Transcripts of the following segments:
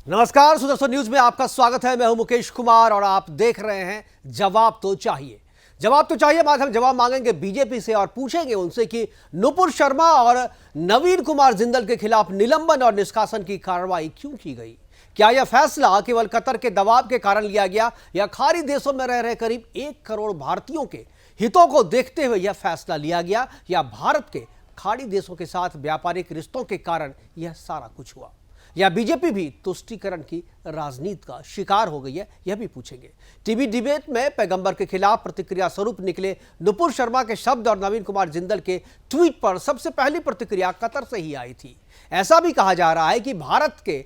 नमस्कार, सुदर्शन न्यूज में आपका स्वागत है। मैं हूं मुकेश कुमार और आप देख रहे हैं जवाब तो चाहिए। जवाब तो चाहिए बाद हम जवाब मांगेंगे बीजेपी से और पूछेंगे उनसे कि नुपुर शर्मा और नवीन कुमार जिंदल के खिलाफ निलंबन और निष्कासन की कार्रवाई क्यों की गई। क्या यह फैसला केवल कतर के दबाव के कारण लिया गया या खाड़ी देशों में रह रहे करीब 1 करोड़ भारतीयों के हितों को देखते हुए यह फैसला लिया गया, या भारत के खाड़ी देशों के साथ व्यापारिक रिश्तों के कारण यह सारा कुछ हुआ, या बीजेपी भी तुष्टीकरण की राजनीति का शिकार हो गई है, यह भी पूछेंगे। टीवी डिबेट में पैगंबर के खिलाफ प्रतिक्रिया स्वरूप निकले नुपुर शर्मा के शब्द और नवीन कुमार जिंदल के ट्वीट पर सबसे पहली प्रतिक्रिया कतर से ही आई थी। ऐसा भी कहा जा रहा है कि भारत के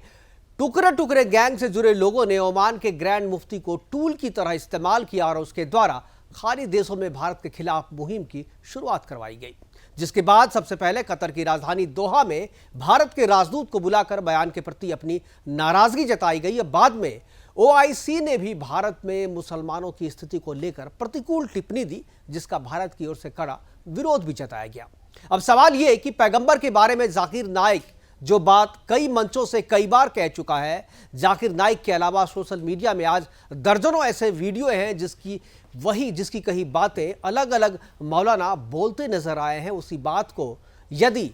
टुकड़े टुकड़े गैंग से जुड़े लोगों ने ओमान के ग्रैंड मुफ्ती को टूल की तरह इस्तेमाल किया और उसके द्वारा खाड़ी देशों में भारत के खिलाफ मुहिम की शुरुआत करवाई गई, जिसके बाद सबसे पहले कतर की राजधानी दोहा में भारत के राजदूत को बुलाकर बयान के प्रति अपनी नाराजगी जताई गई। बाद में ओआईसी ने भी भारत में मुसलमानों की स्थिति को लेकर प्रतिकूल टिप्पणी दी, जिसका भारत की ओर से कड़ा विरोध भी जताया गया। अब सवाल यह कि पैगंबर के बारे में जाकिर नाइक जो बात कई मंचों से कई बार कह चुका है, जाकिर नाइक के अलावा सोशल मीडिया में आज दर्जनों ऐसे वीडियो हैं जिसकी कई बातें अलग अलग मौलाना बोलते नजर आए हैं। उसी बात को यदि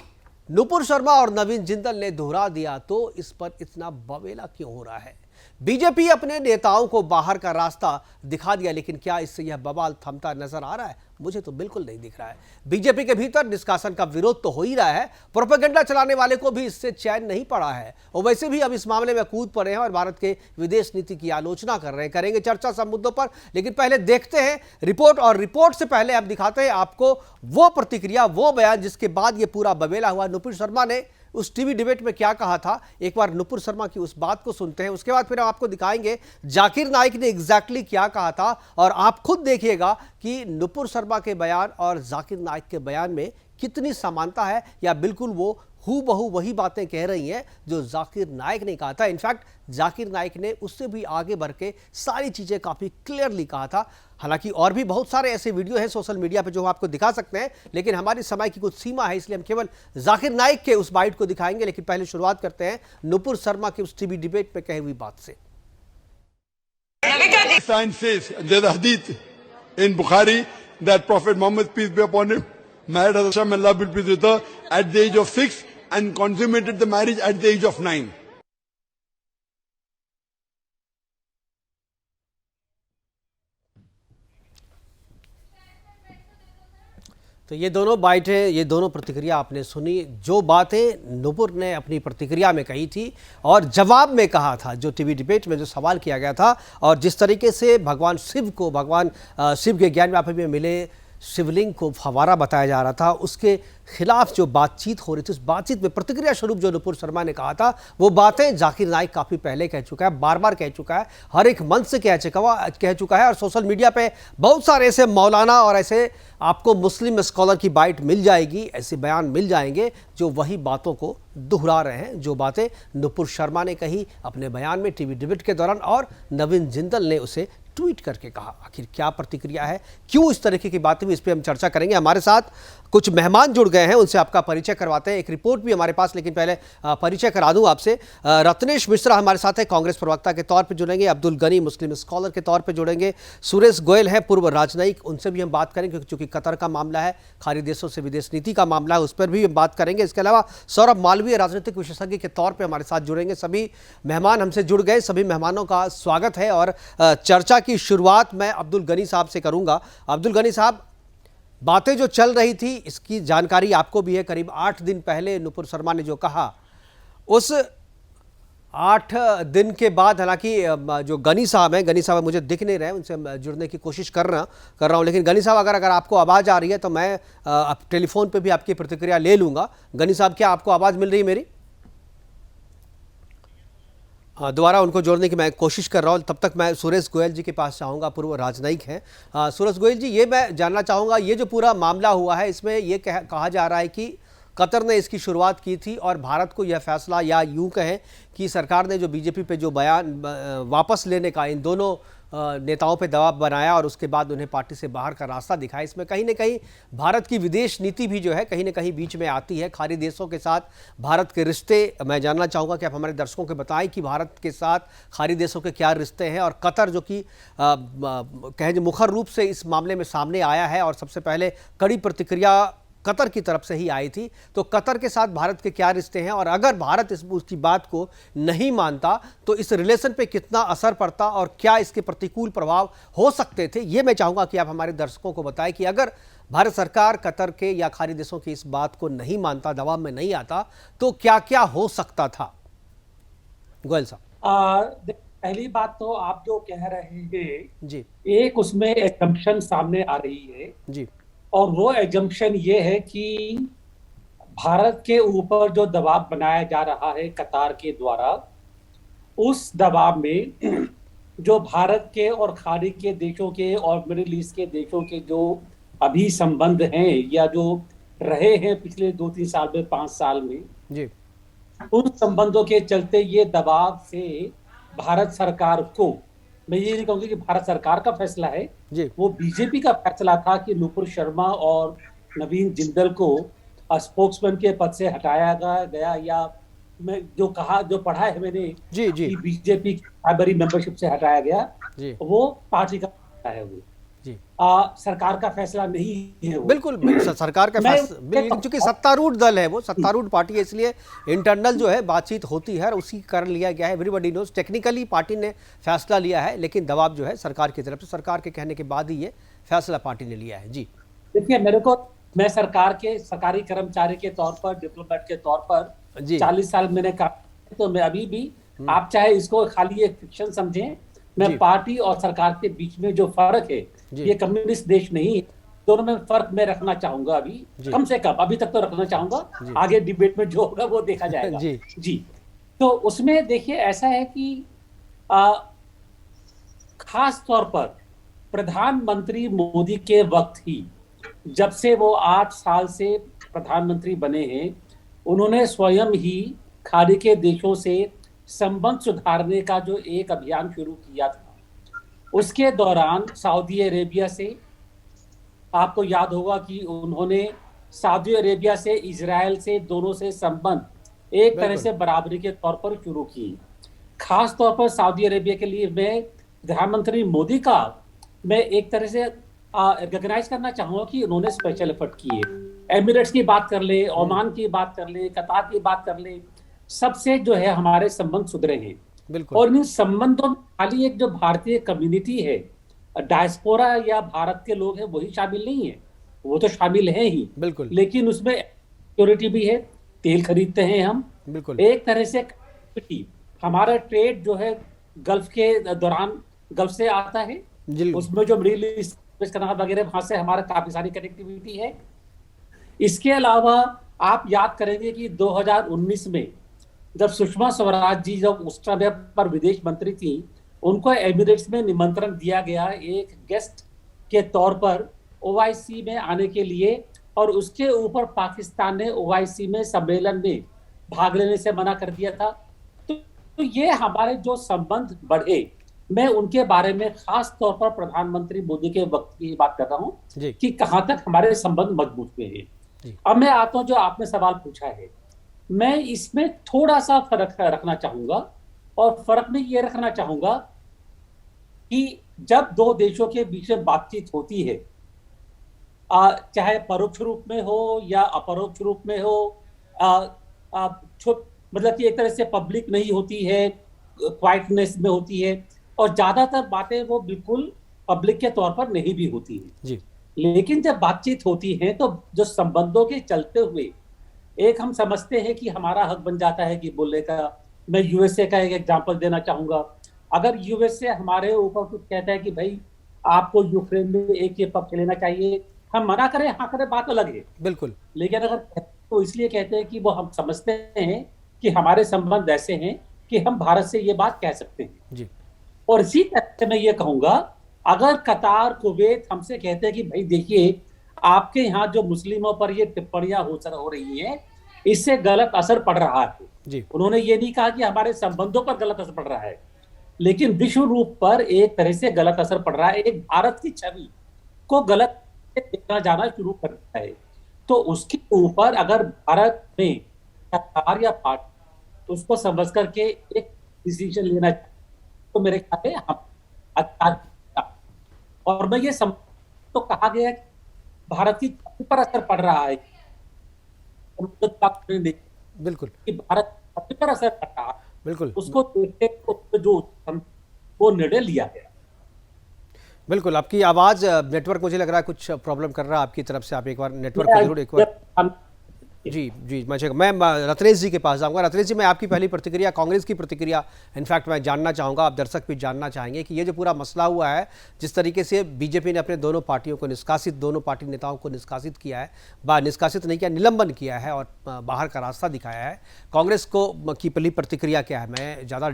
नुपुर शर्मा और नवीन जिंदल ने दोहरा दिया तो इस पर इतना बवेला क्यों हो रहा है। बीजेपी अपने नेताओं को बाहर का रास्ता दिखा दिया, लेकिन क्या इससे यह बवाल थमता नजर आ रहा है? मुझे तो बिल्कुल नहीं दिख रहा है। बीजेपी के भीतर निष्कासन का विरोध तो हो ही रहा है, प्रोपेगेंडा चलाने वाले को भी इससे चैन नहीं पड़ा है और वैसे भी अब इस मामले में कूद पड़े हैं और भारत के विदेश नीति की आलोचना कर रहे हैं। करेंगे चर्चा सब मुद्दों पर, लेकिन पहले देखते हैं रिपोर्ट, और रिपोर्ट से पहले अब दिखाते हैं आपको वो प्रतिक्रिया, वो बयान जिसके बाद ये पूरा बवेला हुआ। नुपुर शर्मा ने उस टीवी डिबेट में क्या कहा था, एक बार नुपुर शर्मा की उस बात को सुनते हैं, उसके बाद फिर हम आपको दिखाएंगे जाकिर नाइक ने एग्जैक्टली क्या कहा था, और आप खुद देखिएगा कि नुपुर शर्मा के बयान और जाकिर नाइक के बयान में कितनी समानता है, या बिल्कुल वो हूबहू वही बातें कह रही हैं जो जाकिर नाइक ने कहा था। इनफैक्ट जाकिर नाइक ने उससे भी आगे बढ़ के सारी चीजें काफी क्लियरली कहा था। हालांकि और भी बहुत सारे ऐसे वीडियो हैं सोशल मीडिया पे जो हम आपको दिखा सकते हैं, लेकिन हमारी समय की कुछ सीमा है, इसलिए हम केवल जाकिर नाइक के उस बाइट को दिखाएंगे। लेकिन पहले शुरुआत करते हैं नुपुर शर्मा की उस टीवी डिबेट में कही हुई बात से। There's a hadith in Bukhari that Prophet Muhammad, peace be upon him, married Hazrat and love will be with her at the age of 6 and consummated the marriage at the age of 9. तो ये दोनों बाइटें, ये दोनों प्रतिक्रिया आपने सुनी। जो बातें नुपुर ने अपनी प्रतिक्रिया में कही थी और जवाब में कहा था, जो टीवी डिबेट में जो सवाल किया गया था, और जिस तरीके से भगवान शिव को, भगवान शिव के ज्ञान व्यापी में मिले शिवलिंग को फवारा बताया जा रहा था, उसके खिलाफ जो बातचीत हो रही थी, उस बातचीत में प्रतिक्रिया स्वरूप जो नुपुर शर्मा ने कहा था, वो बातें जाकिर नाइक काफ़ी पहले कह चुका है, बार बार कह चुका है, हर एक मंच से कह चुका है। और सोशल मीडिया पे बहुत सारे ऐसे मौलाना और ऐसे आपको मुस्लिम स्कॉलर की बाइट मिल जाएगी, ऐसे बयान मिल जाएंगे जो वही बातों को दोहरा रहे हैं, जो बातें नुपुर शर्मा ने कही अपने बयान में टीवी डिबेट के दौरान और नवीन जिंदल ने उसे ट्वीट करके कहा। आखिर क्या प्रतिक्रिया है, क्यों इस तरीके की बातें हुई, इस पर हम चर्चा करेंगे। हमारे साथ कुछ मेहमान जुड़ गए हैं, उनसे आपका परिचय करवाते हैं। एक रिपोर्ट भी हमारे पास, लेकिन पहले परिचय करा दूं आपसे। रत्नेश मिश्रा हमारे साथ है, कांग्रेस प्रवक्ता के तौर पे जुड़ेंगे। अब्दुल गनी मुस्लिम स्कॉलर के तौर पे जुड़ेंगे। सुरेश गोयल है, पूर्व राजनयिक, उनसे भी हम बात करेंगे क्योंकि कतर का मामला है, खाड़ी देशों से विदेश नीति का मामला है, उस पर भी हम बात करेंगे। इसके अलावा सौरभ मालवीय राजनीतिक विशेषज्ञ के तौर पर हमारे साथ जुड़ेंगे। सभी मेहमान हमसे जुड़ गए, सभी मेहमानों का स्वागत है। और चर्चा की शुरुआत मैं अब्दुल गनी साहब से करूंगा। अब्दुल गनी साहब, बातें जो चल रही थी इसकी जानकारी आपको भी है। करीब 8 दिन पहले नुपुर शर्मा ने जो कहा, उस 8 दिन के बाद, हालांकि जो गनी साहब हैं, गनी साहब मुझे दिख नहीं रहे, उनसे जुड़ने की कोशिश कर रहा हूं, लेकिन गनी साहब अगर आपको आवाज़ आ रही है तो मैं टेलीफोन पे भी आपकी प्रतिक्रिया ले लूँगा। गनी साहब, क्या आपको आवाज़ मिल रही है मेरी? दोबारा उनको जोड़ने की मैं कोशिश कर रहा हूँ। तब तक मैं सुरेश गोयल जी के पास चाहूँगा, पूर्व राजनयिक हैं। सुरेश गोयल जी, ये मैं जानना चाहूँगा, ये जो पूरा मामला हुआ है इसमें ये कहा जा रहा है कि कतर ने इसकी शुरुआत की थी और भारत को यह फैसला, या यूँ कहें कि सरकार ने जो बीजेपी पे जो बयान वापस लेने का, इन दोनों नेताओं पे दबाव बनाया और उसके बाद उन्हें पार्टी से बाहर का रास्ता दिखाया। इसमें कहीं ना कहीं भारत की विदेश नीति भी जो है कहीं ना कहीं बीच में आती है। खाड़ी देशों के साथ भारत के रिश्ते, मैं जानना चाहूँगा कि आप हमारे दर्शकों को बताएं कि भारत के साथ खाड़ी देशों के क्या रिश्ते हैं, और कतर जो कि कहें जो मुखर रूप से इस मामले में सामने आया है और सबसे पहले कड़ी प्रतिक्रिया कतर की तरफ से ही आई थी। तो कतर के साथ भारत के क्या रिश्ते हैं, और अगर भारत उसकी बात को नहीं मानता तो इस रिलेशन पे कितना असर पड़ता और क्या इसके प्रतिकूल प्रभाव हो सकते थे, ये मैं चाहूँगा कि आप हमारे दर्शकों को बताएं कि अगर भारत सरकार कतर के या खाड़ी देशों की इस बात को नहीं मानता, दबाव में नहीं आता, तो क्या क्या हो सकता था। गोयल साहब, पहली बात तो आप जो कह रहे हैं जी, एक उसमें एजम्पशन सामने आ रही है जी, और वो एजम्पशन ये है कि भारत के ऊपर जो दबाव बनाया जा रहा है कतार के द्वारा, उस दबाव में जो भारत के और खाड़ी के देशों के और मिडिल ईस्ट के देशों के जो अभी संबंध हैं या जो रहे हैं पिछले 2-3 साल में, 5 साल में, जी, उन संबंधों के चलते ये दबाव से भारत सरकार को, मैं ये नहीं कहूंगी कि भारत सरकार का फैसला है, वो बीजेपी का फैसला था कि नुपुर शर्मा और नवीन जिंदल को स्पोक्समैन के पद से हटाया गया, या मैं जो पढ़ा है मैंने जी, जी, कि बीजेपी की प्राइमरी मेंबरशिप से हटाया गया, वो पार्टी का फैसला है, वो सरकार का फैसला नहीं है वो। बिल्कुल सरकार का फैसला, क्योंकि सत्तारूढ़ दल है, वो सत्तारूढ़ पार्टी है, इसलिए इंटरनल जो है बातचीत होती है और उसी कारण लिया गया है। एवरीबॉडी नोज टेक्निकली पार्टी ने फैसला लिया है, लेकिन दबाव जो है सरकार की तरफ से, सरकार के कहने के बाद ही ये फैसला पार्टी ने लिया है। जी देखिए, मैं सरकार के सरकारी कर्मचारी के तौर पर, डिप्लोमेट के तौर पर 40 साल मैंने काम, तो मैं अभी भी, आप चाहे इसको खाली एक फिक्शन समझें, मैं पार्टी और सरकार के बीच में जो फर्क है, ये कम्युनिस्ट देश नहीं है, दोनों में फर्क मैं रखना चाहूंगा अभी, कम से कम अभी तक तो रखना चाहूंगा, आगे डिबेट में जो होगा वो देखा जाएगा। जी तो उसमें देखिए ऐसा है कि खास तौर पर प्रधानमंत्री मोदी के वक्त ही, जब से वो 8 साल से प्रधानमंत्री बने हैं, उन्होंने स्वयं ही खाड़ी के देशों से संबंध सुधारने का जो एक अभियान शुरू किया था, उसके दौरान सऊदी अरेबिया से, आपको याद होगा कि उन्होंने सऊदी अरेबिया से, इजराइल से, दोनों से संबंध एक तरह से बराबरी के तौर पर शुरू किए। खास तौर पर सऊदी अरेबिया के लिए मैं प्रधानमंत्री मोदी का मैं एक तरह से रिकॉग्नाइज करना चाहूंगा कि उन्होंने स्पेशल एफर्ट किए। एमिरेट्स की बात कर ले, ओमान की बात कर ले, कतार की बात कर ले, सबसे जो है हमारे संबंध सुधरे हैं। और इन संबंधों में खाली एक जो भारतीय कम्युनिटी है, डायस्पोरा या भारत के लोग हैं, वही शामिल नहीं है, वो तो शामिल है ही, बिल्कुल, लेकिन उसमें सिक्योरिटी भी है, तेल खरीदते हैं हम, बिल्कुल, एक तरह से हमारा ट्रेड जो है गल्फ के दौरान गल्फ से आता है, उसमें जो मिडिल ईस्ट वगैरह, वहां से हमारा काफी सारी कनेक्टिविटी है। इसके अलावा आप याद करेंगे कि 2019 में जब सुषमा स्वराज जी जब उस समय पर विदेश मंत्री थी, उनको एमिरेट्स में निमंत्रण दिया गया एक गेस्ट के तौर पर ओआईसी में आने के लिए, और उसके ऊपर पाकिस्तान ने ओआईसी में सम्मेलन में भाग लेने से मना कर दिया था। तो ये हमारे जो संबंध बढ़े, मैं उनके बारे में खास तौर पर प्रधानमंत्री मोदी के वक्त की बात कर रहा हूँ कि कहां तक हमारे संबंध मजबूत हुए हैं। अब मैं आता हूं जो आपने सवाल पूछा है, मैं इसमें थोड़ा सा फर्क रखना चाहूंगा, और फर्क में ये रखना चाहूंगा कि जब दो देशों के बीच में बातचीत होती है, चाहे परोक्ष रूप में हो या अपरोक्ष रूप में हो, मतलब कि एक तरह से पब्लिक नहीं होती है, क्वाइटनेस में होती है, और ज्यादातर बातें वो बिल्कुल पब्लिक के तौर पर नहीं भी होती है जी। लेकिन जब बातचीत होती है तो जो संबंधों के चलते हुए एक हम समझते हैं कि हमारा हक बन जाता है कि बोलने का। मैं यूएसए का एक एग्जांपल देना चाहूंगा। अगर यूएसए हमारे ऊपर कुछ कहता है कि भाई आपको यूक्रेन में एक ये पक्ष लेना चाहिए, हम मना करें, हाँ करें, बात अलग है, बिल्कुल, लेकिन अगर तो इसलिए कहते हैं कि वो हम समझते हैं कि हमारे संबंध ऐसे हैं कि हम भारत से ये बात कह सकते हैं जी। और इसी तरह से मैं ये कहूंगा, अगर कतार, कुवैत हमसे कहते हैं कि भाई देखिए आपके यहाँ जो मुस्लिमों पर ये टिप्पणियां हो रही हैं, इससे गलत असर पड़ रहा है जी। उन्होंने ये नहीं कहा कि हमारे संबंधों पर गलत असर पड़ रहा है, लेकिन विश्व रूप पर एक तरह से गलत असर पड़ रहा है। एक भारत की छवि को गलत देखा जाना शुरू कर दिया है। तो उसके ऊपर अगर भारत में सरकार या पार्टी तो उसको समझ करके एक डिसीजन लेना चाहिए। तो मेरे ख्याल में हम अच्छा, और मैं ये समझ, तो कहा गया कि भारत की छवि पर असर पड़ रहा है बिल्कुल कि भारत की छवि पर असर पड़ रहा है, बिल्कुल उसको देखते हुए जो वो निर्णय लिया गया। बिल्कुल। आपकी आवाज़ नेटवर्क मुझे लग रहा है कुछ प्रॉब्लम कर रहा है आपकी तरफ से। आप एक बार नेटवर्क को जरूर एक बार जी जी मैं रत्नेश जी के पास जाऊंगा। रत्नेश जी, मैं आपकी पहली प्रतिक्रिया, कांग्रेस की प्रतिक्रिया इनफैक्ट मैं जानना चाहूँगा, आप दर्शक भी जानना चाहेंगे कि ये जो पूरा मसला हुआ है, जिस तरीके से बीजेपी ने अपने दोनों पार्टियों को निष्कासित, दोनों पार्टी नेताओं को निष्कासित किया है, निष्कासित नहीं किया, निलंबन किया है और बाहर का रास्ता दिखाया है, कांग्रेस को की पहली प्रतिक्रिया क्या है? मैं ज़्यादा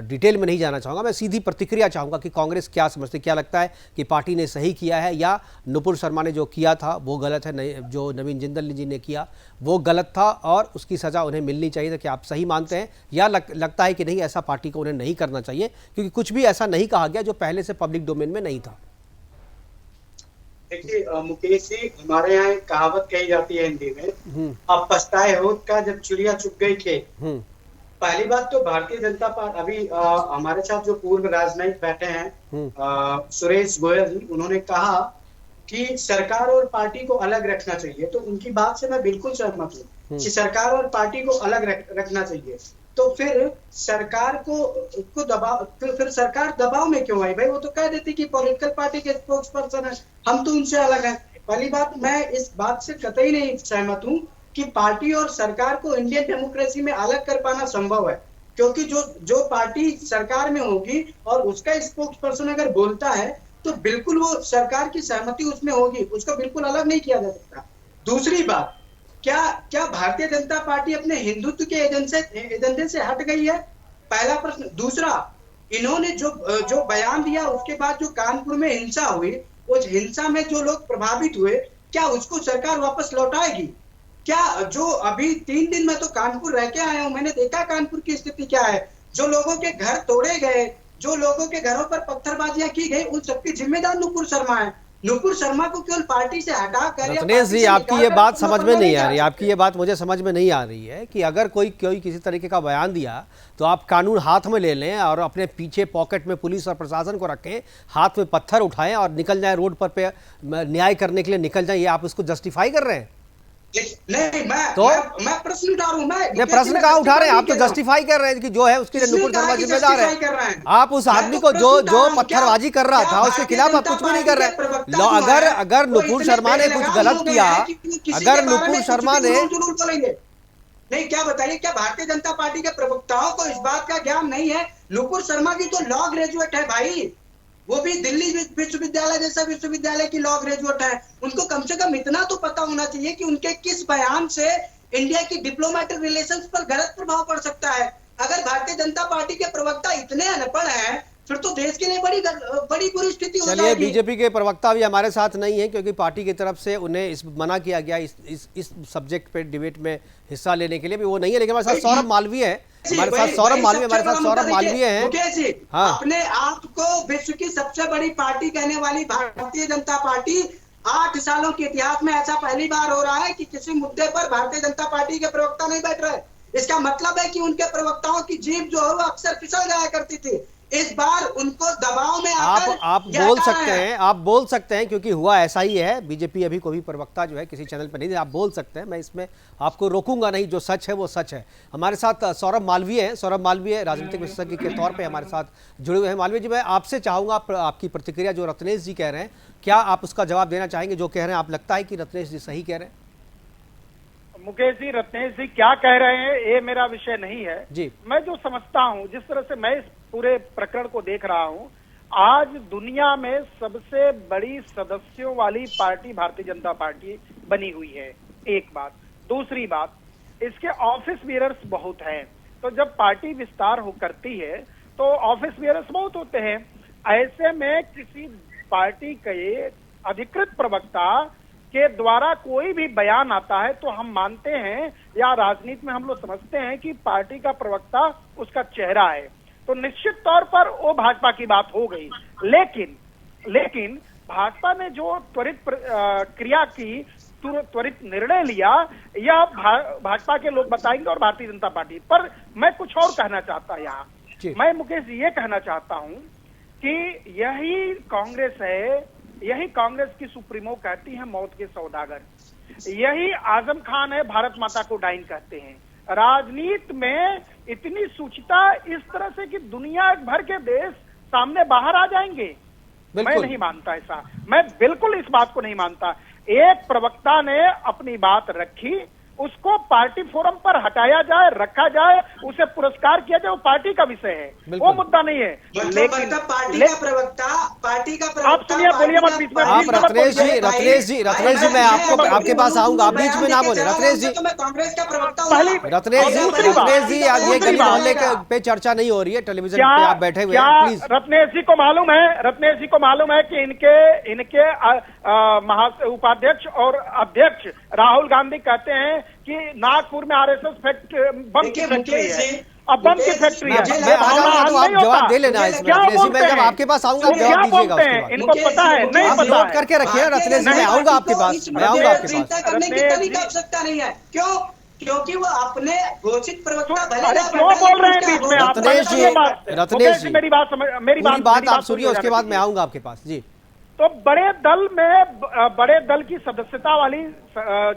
डिटेल में नहीं जाना चाहूँगा, मैं सीधी प्रतिक्रिया चाहूँगा कि कांग्रेस क्या समझती, क्या लगता है कि पार्टी ने सही किया है या नुपुर शर्मा ने जो किया था वो गलत है, जो नवीन जिंदल जी ने किया वो गलत था और उसकी सज़ा उन्हें मिलनी चाहिए? कि आप सही मानते हैं या लगता है कि नहीं, ऐसा पार्टी को उन्हें नहीं करना चाहिए क्योंकि कुछ भी ऐसा नहीं कहा गया जो पहले से पब्लिक डोमेन में नहीं था? देखिए मुकेश जी, हमारे यहाँ एक कहावत कही जाती है हिंदी में, अब पछताए हो का जब चिड़िया चुग गई खेत। पहली बात तो भारतीय जनता पार्टी, अभी हमारे साथ जो पूर्व राजनयिक बैठे हैं सुरेश गोयल जी, उन्होंने कहा कि सरकार और पार्टी को अलग रखना चाहिए। तो उनकी बात से मैं बिल्कुल सहमत हूँ कि सरकार और पार्टी को अलग रखना चाहिए। तो फिर सरकार को दबाव, फिर सरकार दबाव में क्यों आई? भाई वो तो कह देती कि पॉलिटिकल पार्टी के स्पोक्स पर्सन है, हम तो उनसे अलग हैं। पहली बात, मैं इस बात से कतई नहीं सहमत हूँ कि पार्टी और सरकार को इंडियन डेमोक्रेसी में अलग कर पाना संभव है, क्योंकि जो पार्टी सरकार में होगी और उसका स्पोक्स पर्सन अगर बोलता है तो बिल्कुल वो सरकार की सहमति उसमें होगी, उसको बिल्कुल अलग नहीं किया जा सकता। दूसरी बात, क्या भारतीय जनता पार्टी अपने हिंदुत्व के एजेंडे से हट गई है? पहला प्रश्न। दूसरा, इन्होंने जो बयान दिया उसके बाद जो कानपुर में हिंसा हुई, उस हिंसा में जो लोग प्रभावित हुए, क्या उसको सरकार वापस लौटाएगी? क्या जो अभी 3 दिन में तो कानपुर रह के आया हूं, मैंने देखा कानपुर की स्थिति क्या है। जो लोगों के घर तोड़े गए, जो लोगों के घरों पर पत्थरबाजियां की गई, उन सबकी जिम्मेदार नुपुर शर्मा है। नुपुर शर्मा को केवल पार्टी से हटा कर, रत्नेश जी, आपकी ये बात समझ में नहीं आ रही, आपकी ये बात मुझे समझ में नहीं आ रही है कि अगर कोई किसी तरीके का बयान दिया तो आप कानून हाथ में ले लें और अपने पीछे पॉकेट में पुलिस और प्रशासन को रखें, हाथ में पत्थर उठाएं और निकल जाएं रोड पर न्याय करने के लिए निकल जाएं, ये आप उसको जस्टिफाई कर रहे हैं? नहीं, मैं प्रश्न उठा रहा हूँ। मैं प्रश्न कहाँ उठा रहे हैं? आप तो जस्टिफाई कर रहे हैं कि जो है उसके लिए नुपुर शर्मा जिम्मेदार है। आप उस आदमी को जो पत्थरबाजी कर रहा था उसके खिलाफ आप कुछ भी नहीं कर रहे। अगर नुपुर शर्मा ने कुछ गलत किया, अगर नुपुर शर्मा ने नहीं, क्या बताइए, क्या भारतीय जनता पार्टी के प्रवक्ताओं को इस बात का ज्ञान नहीं है? नुपुर शर्मा की तो लॉ ग्रेजुएट है भाई, वो भी दिल्ली विश्वविद्यालय जैसा विश्वविद्यालय की लॉ ग्रेजुएट है। उनको कम से कम इतना तो पता होना चाहिए कि उनके किस बयान से इंडिया की डिप्लोमेटिक रिलेशंस पर गलत प्रभाव पड़ सकता है। अगर भारतीय जनता पार्टी के प्रवक्ता इतने अनपढ़ हैं, फिर तो देश के लिए बड़ी बुरी स्थिति हो जाएगी। चलिए, बीजेपी के प्रवक्ता भी हमारे साथ नहीं है क्योंकि पार्टी की तरफ से उन्हें मना किया गया इस सब्जेक्ट पे डिबेट में हिस्सा लेने के लिए भी वो नहीं है। लेकिन हमारे साथ सौरभ मालवीय है, हमारे साथ सौरभ मालवीय हैं। हाँ, अपने आप को विश्व की सबसे बड़ी पार्टी कहने वाली भारतीय जनता पार्टी 8 सालों के इतिहास में ऐसा पहली बार हो रहा है कि किसी मुद्दे पर भारतीय जनता पार्टी के प्रवक्ता नहीं बैठ रहे। इसका मतलब है कि उनके प्रवक्ताओं की जीभ जो है वो अक्सर फिसल जाया करती थी। इस बार उनको दबाव में आकर आप बोल सकते हैं क्योंकि हुआ ऐसा ही है। बीजेपी अभी कोई भी प्रवक्ता जो है किसी चैनल पर नहीं, आप बोल सकते हैं, मैं इसमें आपको रोकूंगा नहीं। जो सच है वो सच है। हमारे साथ सौरभ मालवीय हैं। सौरभ मालवीय राजनीतिक विशेषज्ञ के तौर पे हमारे साथ जुड़े हुए हैं। मालवीय जी, मैं आपसे चाहूंगा आपकी प्रतिक्रिया, जो रत्नेश जी कह रहे हैं, क्या आप उसका जवाब देना चाहेंगे? जो कह रहे हैं, आप लगता है कि रत्नेश जी सही कह रहे हैं? मुकेश जी, रत्नेश जी क्या कह रहे हैं ये मेरा विषय नहीं है जी। मैं जो समझता हूँ, जिस तरह से मैं इस पूरे प्रकरण को देख रहा हूँ, आज दुनिया में सबसे बड़ी सदस्यों वाली पार्टी भारतीय जनता पार्टी बनी हुई है, एक बात। दूसरी बात, इसके ऑफिस बियरर्स बहुत हैं। तो जब पार्टी विस्तार करती है तो ऑफिस बियरर्स बहुत होते हैं। ऐसे में किसी पार्टी के अधिकृत प्रवक्ता के द्वारा कोई भी बयान आता है तो हम मानते हैं, या राजनीति में हम लोग समझते हैं कि पार्टी का प्रवक्ता उसका चेहरा है। तो निश्चित तौर पर वो भाजपा की बात हो गई। लेकिन भाजपा ने जो त्वरित क्रिया की, त्वरित निर्णय लिया, यह भाजपा के लोग बताएंगे और भारतीय जनता पार्टी। पर मैं कुछ और कहना चाहता यहाँ, मैं मुकेश ये कहना चाहता हूँ कि यही कांग्रेस है, यही कांग्रेस की सुप्रीमो कहती है मौत के सौदागर, यही आजम खान है भारत माता को डाइन कहते हैं। राजनीति में इतनी सूचिता इस तरह से कि दुनिया भर के देश सामने बाहर आ जाएंगे, मैं नहीं मानता ऐसा, मैं बिल्कुल इस बात को नहीं मानता। एक प्रवक्ता ने अपनी बात रखी, उसको पार्टी फोरम पर हटाया जाए, रखा जाए, उसे पुरस्कार किया जाए, वो पार्टी का विषय है, वो मुद्दा नहीं है। लेकिन पार्टी का प्रवक्ता आप सुनिए, बोलिए मत बीच में। आप रत्नेश जी मैं आपके पास आऊंगा, आप बीच में ना बोले। रत्नेश जी, मैं कांग्रेस का प्रवक्ता रत्नेश जी ये गली मोहल्ले पे चर्चा नहीं हो रही है, टेलीविजन पे आप बैठे हुए हैं, प्लीज। रत्नेश जी को मालूम है कि इनके उपाध्यक्ष और अध्यक्ष राहुल गांधी कहते हैं कि नागपुर में आरएसएस बम की फैक्ट्री है, अब बम की फैक्ट्री है। मैं आ जाऊंगा तो आप जवाब दे लेना इसमें। रत्नेश जी, मैं जब आपके पास आऊंगा जवाब दीजिएगा उसके बाद। इनको पता है नहीं आप पता नोट करके रखिए रत्नेश जी, मैं आऊंगा आपके पास, मैं आऊंगा आपके पास। करने की तरीका आवश्यकता नहीं है, क्यों? क्योंकि वो अपने घोषित प्रवक्ता अरे क्यों बोल रहे हैं बीच में आप? रत्नेश जी मेरी बात आप सुनिए, उसके बाद मैं आऊंगा आपके पास जी। तो बड़े दल की सदस्यता वाली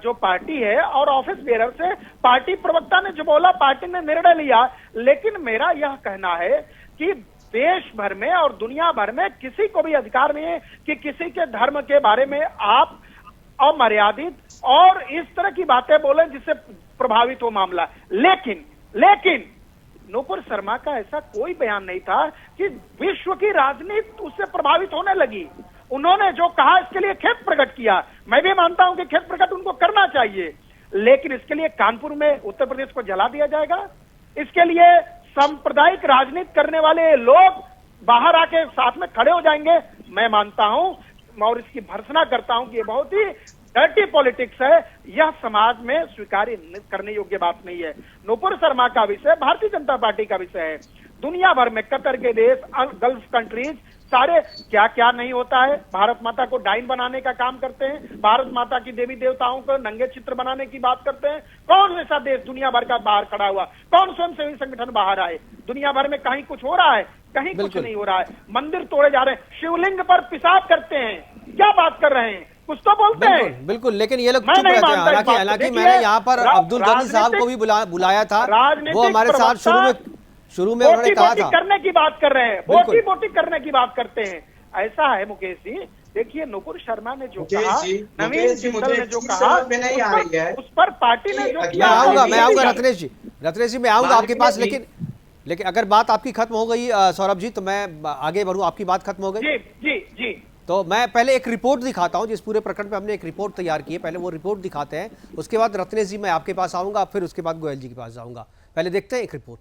जो पार्टी है और ऑफिस बेरर से पार्टी प्रवक्ता ने जो बोला, पार्टी ने निर्णय लिया। लेकिन मेरा यह कहना है कि देश भर में और दुनिया भर में किसी को भी अधिकार नहीं है कि किसी के धर्म के बारे में आप अमर्यादित और इस तरह की बातें बोले जिससे प्रभावित हो मामला। लेकिन नुपुर शर्मा का ऐसा कोई बयान नहीं था कि विश्व की राजनीति उससे प्रभावित होने लगी। उन्होंने जो कहा इसके लिए खेद प्रकट किया, मैं भी मानता हूं कि खेद प्रकट उनको करना चाहिए, लेकिन इसके लिए कानपुर में उत्तर प्रदेश को जला दिया जाएगा। इसके लिए सांप्रदायिक राजनीति करने वाले लोग बाहर आके साथ में खड़े हो जाएंगे, मैं मानता हूं और इसकी भर्त्सना करता हूं कि ये बहुत ही डर्टी पॉलिटिक्स है, यह समाज में स्वीकार्य करने योग्य बात नहीं है। नुपुर शर्मा का विषय भारतीय जनता पार्टी का विषय है। दुनिया भर में कतर के देश, गल्फ कंट्रीज सारे क्या क्या नहीं होता है, भारत माता को डाइन बनाने का काम करते हैं, भारत माता की देवी देवताओं को नंगे चित्र बनाने की बात करते हैं। कौन ऐसा देश दुनिया भर का बाहर खड़ा हुआ, कौन स्वयंसेवी संगठन बाहर आए? दुनिया भर में कहीं कुछ हो रहा है, कहीं कुछ नहीं हो रहा है। मंदिर तोड़े जा रहे हैं, शिवलिंग पर पेशाब करते हैं, क्या बात कर रहे हैं? कुछ तो बोलते हैं। बिल्कुल, लेकिन ये लोग चुप रहते हैं। हालांकि मैंने यहाँ पर अब्दुल गनी साहब को भी बुलाया था, वो हमारे साथ शुरू में उन्होंने कहा था करने की बात कर रहे हैं, बोटी करने की बात करते हैं। ऐसा है मुकेश जी, देखिए नुपुर शर्मा ने जो कहा, नवीन जिंदल ने जो कहा, उस पर पार्टी ने जो किया। मैं आऊंगा रत्नेश जी मैं आऊंगा आपके पास, लेकिन अगर बात आपकी खत्म हो गई सौरभ जी, तो मैं आगे बढ़ूं। आपकी बात खत्म हो गई? जी। तो मैं पहले एक रिपोर्ट दिखाता हूं, जिस पूरे प्रकरण पे हमने एक रिपोर्ट तैयार की है, पहले वो रिपोर्ट दिखाते हैं, उसके बाद रत्नेश जी मैं आपके पास आऊंगा, फिर उसके बाद गोयल जी के पास जाऊंगा। पहले देखते हैं एक रिपोर्ट।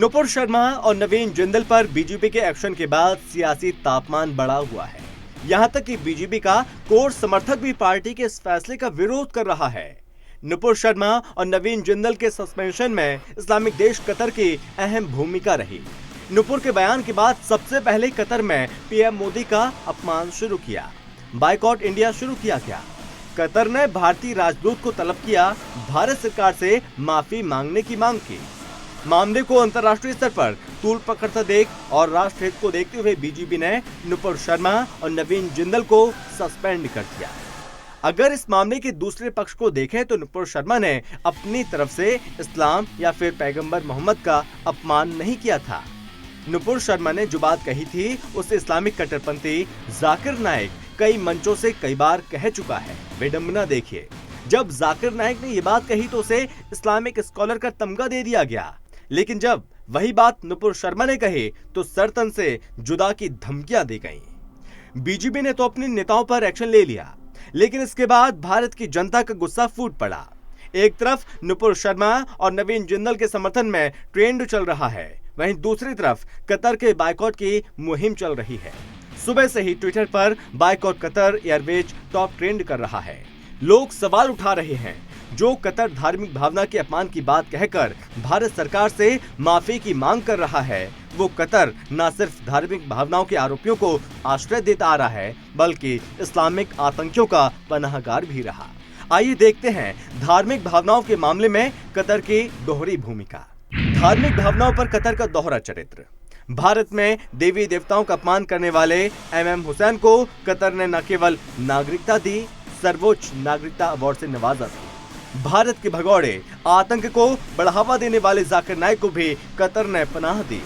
नुपुर शर्मा और नवीन जिंदल पर बीजेपी के एक्शन के बाद सियासी तापमान बढ़ा हुआ है। यहां तक कि बीजेपी का कोर समर्थक भी पार्टी के इस फैसले का विरोध कर रहा है। नुपुर शर्मा और नवीन जिंदल के सस्पेंशन में इस्लामिक देश कतर की अहम भूमिका रही। नुपुर के बयान के बाद सबसे पहले कतर में पीएम मोदी का अपमान शुरू किया, बायकॉट इंडिया शुरू किया गया। कतर ने भारतीय राजदूत को तलब किया, भारत सरकार से माफी मांगने की मांग की। मामले को अंतर्राष्ट्रीय स्तर पर तूल पकड़ता देख और राष्ट्र हित को देखते हुए बीजेपी ने नुपुर शर्मा और नवीन जिंदल को सस्पेंड कर दिया। अगर इस मामले के दूसरे पक्ष को देखें तो नुपुर शर्मा ने अपनी तरफ से इस्लाम या फिर पैगंबर मोहम्मद का अपमान नहीं किया था। नुपुर शर्मा ने जो बात कही थी उसे इस्लामिक कट्टरपंथी जाकिर नाइक कई मंचों से कई बार कह चुका है। विडंबना देखिए, जब जाकिर नाइक ने ये बात कही तो उसे इस्लामिक स्कॉलर का तमगा दे दिया गया, लेकिन जब वही बात नुपुर शर्मा ने कही तो सरतन से जुदा की धमकियां दी गईं। बीजेपी ने तो अपने नेताओं पर एक्शन ले लिया, लेकिन इसके बाद भारत की जनता का गुस्सा फूट पड़ा। एक तरफ नुपुर शर्मा और नवीन जिंदल के समर्थन में ट्रेंड चल रहा है, वहीं दूसरी तरफ कतर के बायकॉट की मुहिम चल रही है। सुबह से ही ट्विटर पर boycott Qatar Airways top trend कर रहा है। लोग सवाल उठा रहे हैं, जो कतर धार्मिक भावना के अपमान की बात कहकर भारत सरकार से माफी की मांग कर रहा है, वो कतर न सिर्फ धार्मिक भावनाओं के आरोपियों को आश्रय देता आ रहा है, बल्कि इस्लामिक आतंकियों का पनाहगार भी रहा। आइए देखते हैं धार्मिक भावनाओं के मामले में कतर की दोहरी भूमिका। धार्मिक भावनाओं पर कतर का दोहरा चरित्र। भारत में देवी देवताओं का अपमान करने वाले MM हुसैन को कतर ने न केवल नागरिकता दी, सर्वोच्च नागरिकता अवार्ड से नवाजा था। भारत के भगौड़े आतंक को बढ़ावा देने वाले जाकिर नाइक को भी कतर ने पनाह दी।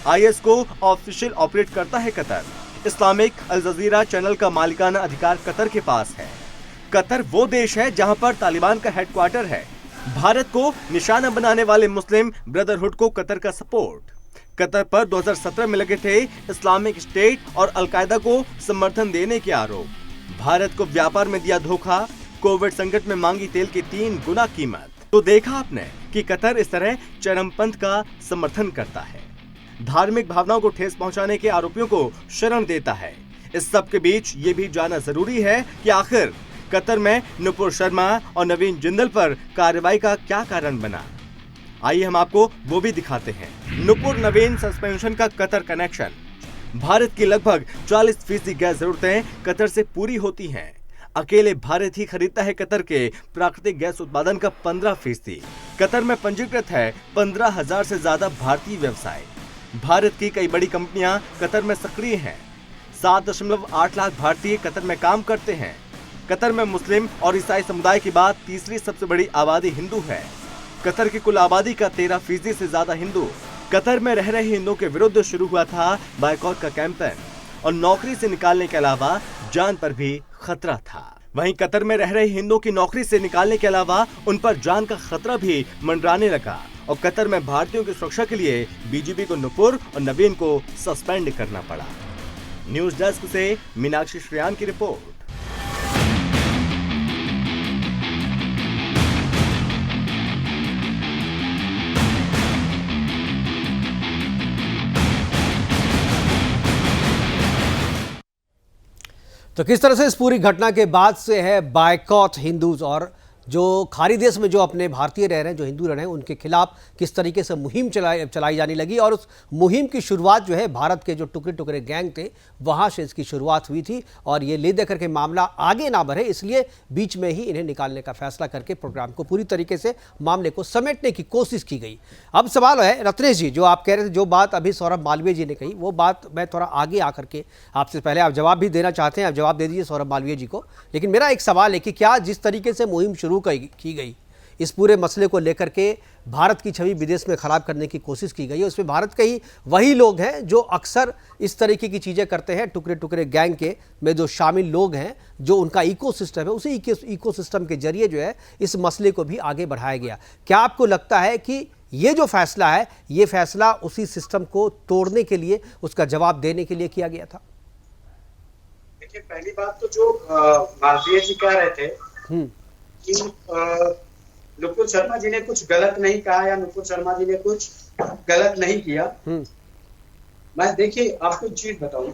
IS को ऑफिशियल ऑपरेट करता है कतर। इस्लामिक अल जजीरा चैनल का मालिकाना अधिकार कतर के पास है। कतर वो देश है जहां पर तालिबान का हेडक्वार्टर है। भारत को निशाना बनाने वाले मुस्लिम ब्रदरहुड को कतर का सपोर्ट। कतर पर 2017 में लगे थे इस्लामिक स्टेट और अलकायदा को समर्थन देने के आरोप। भारत को व्यापार में दिया धोखा, कोविड संकट में मांगी तेल की 3 गुना कीमत। तो देखा आपने कि कतर इस तरह चरमपंथ का समर्थन करता है, धार्मिक भावनाओं को ठेस पहुंचाने के आरोपियों को शरण देता है। इस सब के बीच ये भी जानना जरूरी है कि आखिर कतर में नुपुर शर्मा और नवीन जिंदल पर कार्रवाई का क्या कारण बना। आइए हम आपको वो भी दिखाते हैं। नुपुर नवीन सस्पेंशन का कतर कनेक्शन। भारत की लगभग 40% गैस जरूरतें कतर से पूरी होती हैं। अकेले भारत ही खरीदता है कतर के प्राकृतिक गैस उत्पादन का 15%। कतर में पंजीकृत है 15,000 से ज्यादा भारतीय व्यवसाय। भारत की कई बड़ी कंपनियां कतर में सक्रिय हैं। 7.8 लाख भारतीय कतर में काम करते हैं। कतर में मुस्लिम और ईसाई समुदाय के बाद तीसरी सबसे बड़ी आबादी हिंदू है। कतर की कुल आबादी का 13% से ज्यादा हिंदू। कतर में रह रहे हिंदुओं के विरुद्ध शुरू हुआ था बायकॉट का कैंपेन और नौकरी से निकालने के अलावा जान पर भी खतरा था। वहीं कतर में रह रहे हिंदुओं की नौकरी से निकालने के अलावा उन पर जान का खतरा भी मंडराने लगा और कतर में भारतीयों की सुरक्षा के लिए बीजेपी को नुपुर और नवीन को सस्पेंड करना पड़ा। न्यूज डेस्क से मीनाक्षी श्रेयान की रिपोर्ट। तो किस तरह से इस पूरी घटना के बाद से है बायकॉट हिंदूज और जो खाड़ी देश में जो अपने भारतीय रह रहे हैं, जो हिंदू रह रहे हैं, उनके खिलाफ किस तरीके से मुहिम चलाई जाने लगी। और उस मुहिम की शुरुआत जो है भारत के जो टुकड़े टुकड़े गैंग थे वहाँ से इसकी शुरुआत हुई थी। और ये ले दे करके मामला आगे ना बढ़े इसलिए बीच में ही इन्हें निकालने का फैसला करके प्रोग्राम को पूरी तरीके से मामले को समेटने की कोशिश की गई। अब सवाल है रत्नेश जी, जो आप कह रहे थे, जो बात अभी सौरभ मालवीय जी ने कही, वो बात मैं थोड़ा आगे आकर के आपसे पहले आप जवाब भी देना चाहते हैं, आप जवाब दे दीजिए सौरभ मालवीय जी को। लेकिन मेरा एक सवाल है कि क्या जिस तरीके से मुहिम शुरू की गई, इस पूरे मसले को लेकर के भारत की छवि विदेश में खराब करने की कोशिश की गई है, उसमें भारत के ही वही लोग हैं जो अक्सर इस तरीके की चीजें करते हैं। टुकड़े टुकड़े गैंग के में जो शामिल लोग हैं, जो उनका इकोसिस्टम है, उसी इकोसिस्टम के जरिए जो है इस मसले को भी आगे बढ़ाया गया। क्या आपको लगता है कि ये जो फैसला है, ये फैसला उसी सिस्टम को तोड़ने के लिए, उसका जवाब देने के लिए किया गया था? देखिए, पहली बात तो जो मालवीय जी कह रहे थे कि नुपुर शर्मा जी ने कुछ गलत नहीं कहा या नुपुर शर्मा जी ने कुछ गलत नहीं किया। मैं देखिए आपको एक चीज बताऊं,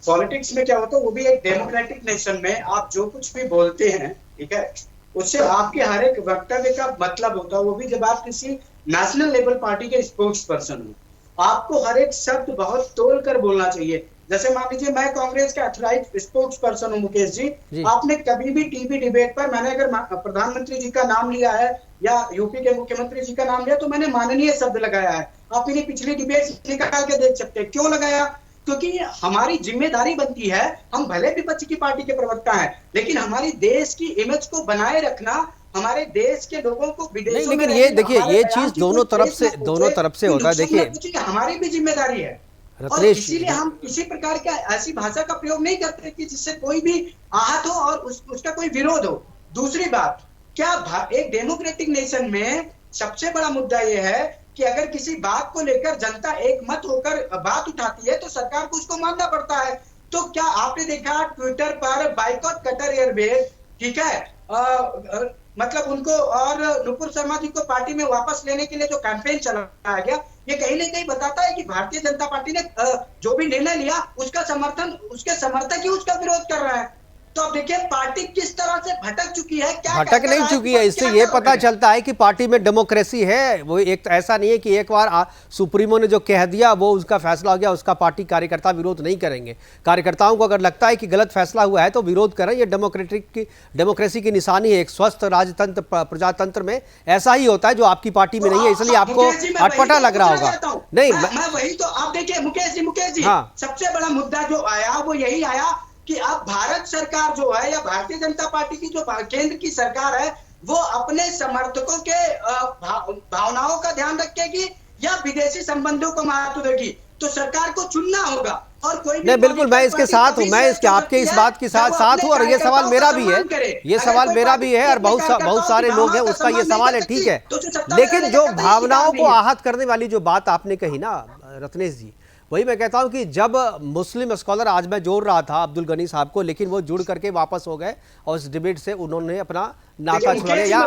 पॉलिटिक्स में क्या होता है, वो भी एक डेमोक्रेटिक नेशन में आप जो कुछ भी बोलते हैं, ठीक है, उससे आपके हर एक वक्तव्य का मतलब होता है। वो भी जब आप किसी नेशनल लेवल पार्टी के स्पोक्स पर्सन हो, आपको हर एक शब्द बहुत तोल कर बोलना चाहिए। जैसे मान लीजिए मैं कांग्रेस का अथॉराइज्ड स्पोक्स पर्सन हूं मुकेश जी, आपने कभी भी टीवी डिबेट पर मैंने अगर प्रधानमंत्री जी का नाम लिया है या यूपी के मुख्यमंत्री जी का नाम लिया तो मैंने माननीय शब्द लगाया है। आप मेरी पिछली डिबेट निकाल के देख सकते हैं। क्यों लगाया? क्योंकि हमारी जिम्मेदारी बनती है, हम भले विपक्ष की पार्टी के प्रवक्ता हैं, लेकिन हमारी देश की इमेज को बनाए रखना, हमारे देश के लोगों को विदेशों में, लेकिन ये देखिए, ये चीज दोनों तरफ से होता है। देखिए, हमारी भी जिम्मेदारी है और इसीलिए हम किसी प्रकार का ऐसी भाषा का प्रयोग नहीं करते कि जिससे कोई भी आहत हो और उसका कोई विरोध हो। दूसरी बात, क्या एक डेमोक्रेटिक नेशन में सबसे बड़ा मुद्दा यह है कि अगर किसी बात को लेकर जनता एक मत होकर बात उठाती है तो सरकार को उसको मानना पड़ता है। तो क्या आपने देखा ट्विटर पर बाइकॉट कतर एयरवेज, ठीक है, मतलब उनको और नुपुर शर्मा जी को पार्टी में वापस लेने के लिए जो कैंपेन चलाया गया, ये कहीं ना कहीं बताता है कि भारतीय जनता पार्टी ने जो भी निर्णय लिया उसका समर्थन, उसके समर्थक ही उसका विरोध कर रहे हैं। तो अब देखिए पार्टी किस तरह से भटक चुकी है, क्या भटक नहीं चुकी है। इससे ये पता चलता है कि पार्टी में डेमोक्रेसी है। वो एक ऐसा नहीं है कि एक बार सुप्रीमो ने जो कह दिया वो उसका फैसला हो गया, उसका पार्टी कार्यकर्ता विरोध नहीं करेंगे। कार्यकर्ताओं को अगर लगता है कि गलत फैसला हुआ है तो विरोध करें। ये डेमोक्रेसी की निशानी है। एक स्वस्थ राजतंत्र, प्रजातंत्र में ऐसा ही होता है जो आपकी पार्टी में नहीं है, इसलिए आपको अटपटा लग रहा होगा। नहीं, मैं वही तो, आप देखिए मुकेश जी, हाँ, सबसे बड़ा मुद्दा जो आया वो यही आया कि अब भारत सरकार जो है या भारतीय जनता पार्टी की जो केंद्र की सरकार है वो अपने समर्थकों के भावनाओं का ध्यान रखेगी या विदेशी संबंधों को महत्व देगी। तो सरकार को चुनना होगा। और कोई नहीं, बिल्कुल मैं इसके साथ हूं, मैं इसके आपके इस बात के साथ हूं, और ये सवाल मेरा भी है, ये सवाल मेरा भी है, और बहुत सारे लोग हैं उसका ये सवाल है, ठीक है। लेकिन जो भावनाओं को आहत करने वाली जो बात आपने कही ना रत्नेश जी, वही मैं कहता हूं कि जब मुस्लिम स्कॉलर, आज मैं जोड़ रहा था अब्दुल गनी साहब को, लेकिन वो जुड़ करके वापस हो गए और इस डिबेट से उन्होंने अपना नाता छुड़ा लिया।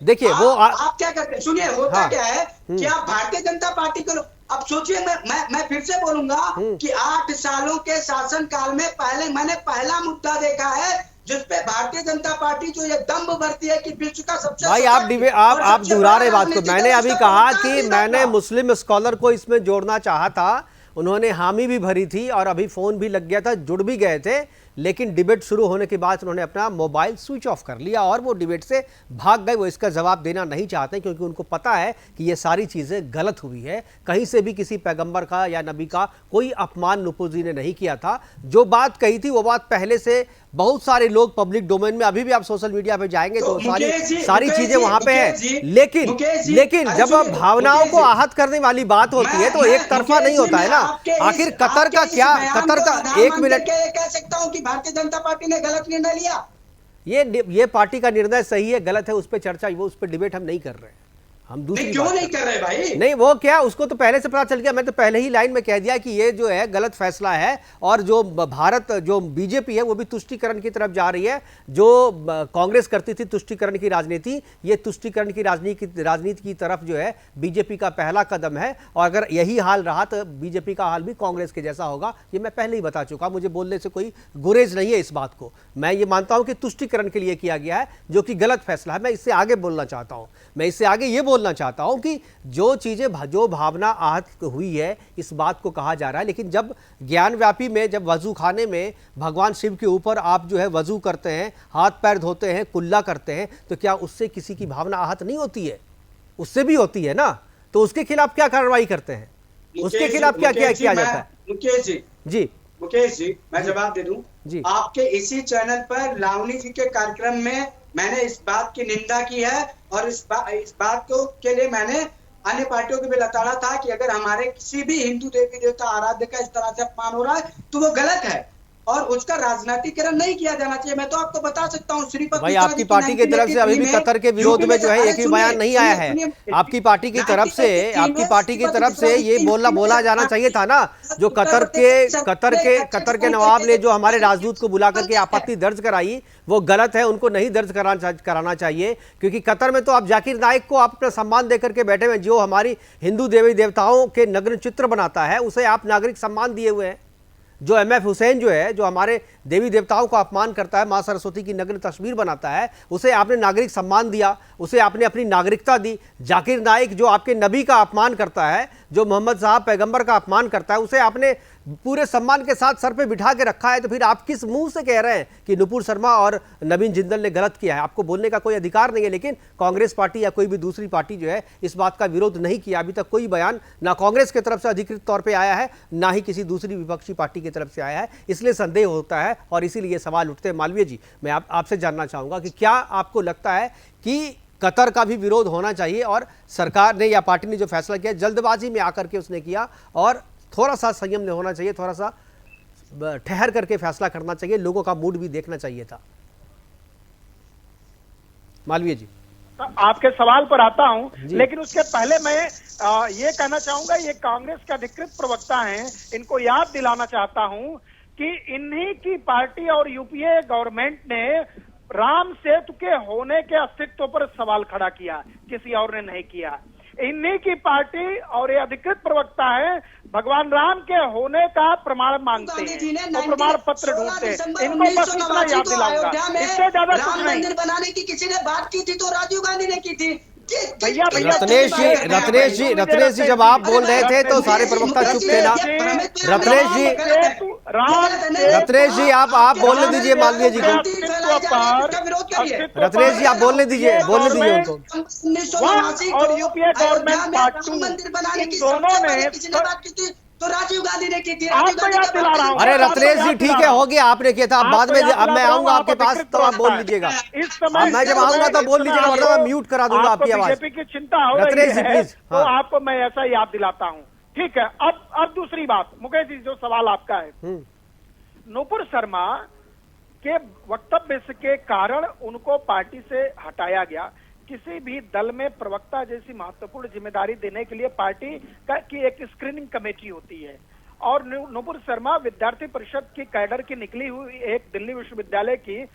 देखिए वो आप क्या करते हैं, सुनिए होता क्या है कि आप भारतीय जनता पार्टी को, अब सोचिए मैं फिर से बोलूंगा कि 8 सालों के शासन काल में मैंने पहला मुद्दा देखा है जिसपे भारतीय जनता पार्टी जो ये दम्भ भरती है कि विश्व का सबसे, भाई आप दोहरा रहे बात को। मैंने अभी कहा कि मैंने मुस्लिम स्कॉलर को इसमें जोड़ना चाहा था, उन्होंने हामी भी भरी थी और अभी फोन भी लग गया था, जुड़ भी गए थे, लेकिन डिबेट शुरू होने के बाद उन्होंने अपना मोबाइल स्विच ऑफ कर लिया और वो डिबेट से भाग गए। वो इसका जवाब देना नहीं चाहते क्योंकि उनको पता है कि ये सारी चीज़ें गलत हुई है। कहीं से भी किसी पैगंबर का या नबी का कोई अपमान नुपुर जी ने नहीं किया था। जो बात कही थी वो बात पहले से बहुत सारे लोग पब्लिक डोमेन में, अभी भी आप सोशल मीडिया पे जाएंगे तो सारी चीजें वहां पे हैं। लेकिन जब भावनाओं को आहत करने वाली बात होती है तो एक तरफा नहीं होता है ना। आखिर कतर का क्या, कतर का, एक मिनट, कह सकता हूं कि भारतीय जनता पार्टी ने गलत निर्णय लिया। ये पार्टी का निर्णय सही है गलत है उस पर चर्चा, वो उस पर डिबेट हम नहीं कर रहे हैं। हम दूसरी क्यों नहीं कर रहे भाई? नहीं, वो क्या, उसको तो पहले से पता चल गया। मैं तो पहले ही लाइन में कह दिया कि ये जो है गलत फैसला है और जो भारत, जो बीजेपी है वो भी तुष्टीकरण की तरफ जा रही है। जो कांग्रेस करती थी तुष्टीकरण की राजनीति, ये तुष्टीकरण की राजनीति की तरफ जो है बीजेपी का पहला कदम है। और अगर यही हाल रहा तो बीजेपी का हाल भी कांग्रेस के जैसा होगा, ये मैं पहले ही बता चुका। मुझे बोलने से कोई गुरेज नहीं है इस बात को। मैं ये मानता हूं कि तुष्टीकरण के लिए किया गया है जो कि गलत फैसला है। मैं इससे आगे बोलना चाहता हूं, मैं इससे आगे ये बोलना चाहता हूं कि जो चीजें, जो भावना आहत हुई है इस बात को कहा जा रहा है, लेकिन जब ज्ञानव्यापी में, जब वजू खाने में भगवान शिव के ऊपर आप जो है वजू करते हैं, हाथ पैर धोते हैं, कुल्ला करते हैं, तो क्या उससे किसी की भावना आहत नहीं होती है? उससे भी होती है ना। तो उसके खिलाफ क्या कार्रवाई करते हैं, उसके खिलाफ क्या क्या किया जाता है? मुकेश जी मैं जवाब दे दूं जी। आपके इसी चैनल पर लावनी जी के कार्यक्रम में मैंने इस बात की निंदा की है और इस बात को के लिए मैंने अन्य पार्टियों को भी लताड़ा था कि अगर हमारे किसी भी हिंदू देवी देवता आराध्य का इस तरह से अपमान हो रहा है तो वो गलत है और उसका राजनीतिकरण नहीं किया जाना चाहिए। मैं तो आपको बता सकता हूँ श्रीपद भाई, आपकी पार्टी की तरफ से अभी भी कतर के विरोध में जो है एक भी बयान नहीं आया है। आपकी पार्टी की तरफ से ये बोला जाना चाहिए था ना। जो कतर के नवाब ने जो हमारे राजदूत को बुला करके आपत्ति दर्ज कराई वो गलत है, उनको नहीं दर्ज कराना चाहिए। क्योंकि कतर में तो आप जाकिर नाइक को आप अपना सम्मान देकर के बैठे हुए, जो हमारी हिंदू देवी देवताओं के नग्न चित्र बनाता है उसे आप नागरिक सम्मान दिए हुए हैं। जो MF हुसैन जो है, जो हमारे देवी देवताओं का अपमान करता है, मां सरस्वती की नग्न तस्वीर बनाता है, उसे आपने नागरिक सम्मान दिया, उसे आपने अपनी नागरिकता दी। जाकिर नाइक जो आपके नबी का अपमान करता है, जो मोहम्मद साहब पैगंबर का अपमान करता है, उसे आपने पूरे सम्मान के साथ सर पे बिठा के रखा है। तो फिर आप किस मुंह से कह रहे हैं कि नुपुर शर्मा और नवीन जिंदल ने गलत किया है? आपको बोलने का कोई अधिकार नहीं है। लेकिन कांग्रेस पार्टी या कोई भी दूसरी पार्टी जो है इस बात का विरोध नहीं किया। अभी तक कोई बयान ना कांग्रेस की तरफ से अधिकृत तौर पर आया है, ना ही किसी दूसरी विपक्षी पार्टी की तरफ से आया है। इसलिए संदेह होता है और इसीलिए सवाल उठते हैं। मालवीय जी, मैं आपसे जानना चाहूंगा कि क्या आपको लगता है कि कतर का भी विरोध होना चाहिए और सरकार ने या पार्टी ने जो फैसला किया जल्दबाजी में आकर के उसने किया, और थोड़ा सा संयम ने होना चाहिए, थोड़ा सा ठहर करके फैसला करना चाहिए, लोगों का मूड भी देखना चाहिए था? मालवीय जी। आपके सवाल पर आता हूं, लेकिन उसके पहले मैं ये कहना चाहूंगा, ये कांग्रेस के अधिकृत प्रवक्ता हैं, इनको याद दिलाना चाहता हूं कि इन्हीं की पार्टी और यूपीए गवर्नमेंट ने राम सेतु के होने के अस्तित्व पर सवाल खड़ा किया, किसी और ने नहीं किया। इन्हीं की पार्टी और ये अधिकृत प्रवक्ता है भगवान राम के होने का प्रमाण मांगते हैं और प्रमाण पत्र ढूंढते हैं। इनको बस इतना याद दिलाऊंगा, इससे ज्यादा कुछ नहीं। मंदिर बनाने की किसी ने बात की थी तो राजीव गांधी ने की थी। भैया रत्नेश जी जब आप बोल रहे थे तो सारे प्रवक्ता चुप थे ना। रत्नेश जी आप बोलने दीजिए मालवीय जी को। रत्नेश जी आप बोलने दीजिए उनको। और यूपीए गवर्नमेंट पार्ट 2 इन दोनों ने तो राजीव गांधी ने की थी। आपको याद दिला रहा हूं। अरे रत्नेश जी ठीक है, हो गया, आपने किया था। अब बाद में अब मैं आऊंगा आपके पास तो आप बोल लीजिएगा। इस समय मैं जब आऊंगा तो बोल लीजिएगा, वरना मैं म्यूट करा दूंगा आपकी आवाज। बीजेपी की चिंता हो रही है प्लीज, तो आपको मैं ऐसा याद दिलाता हूं। ठीक है, अब दूसरी बात, मुकेश जी जो सवाल आपका है, नुपुर शर्मा के वक्तव्य के कारण उनको पार्टी से हटाया गया। किसी भी दल में प्रवक्ता जैसी महत्वपूर्ण जिम्मेदारी देने के लिए पार्टी की एक स्क्रीनिंग कमेटी होती है और नुपुर शर्मा विद्यार्थी परिषद की कैडर की निकली हुई एक दिल्ली विश्वविद्यालय की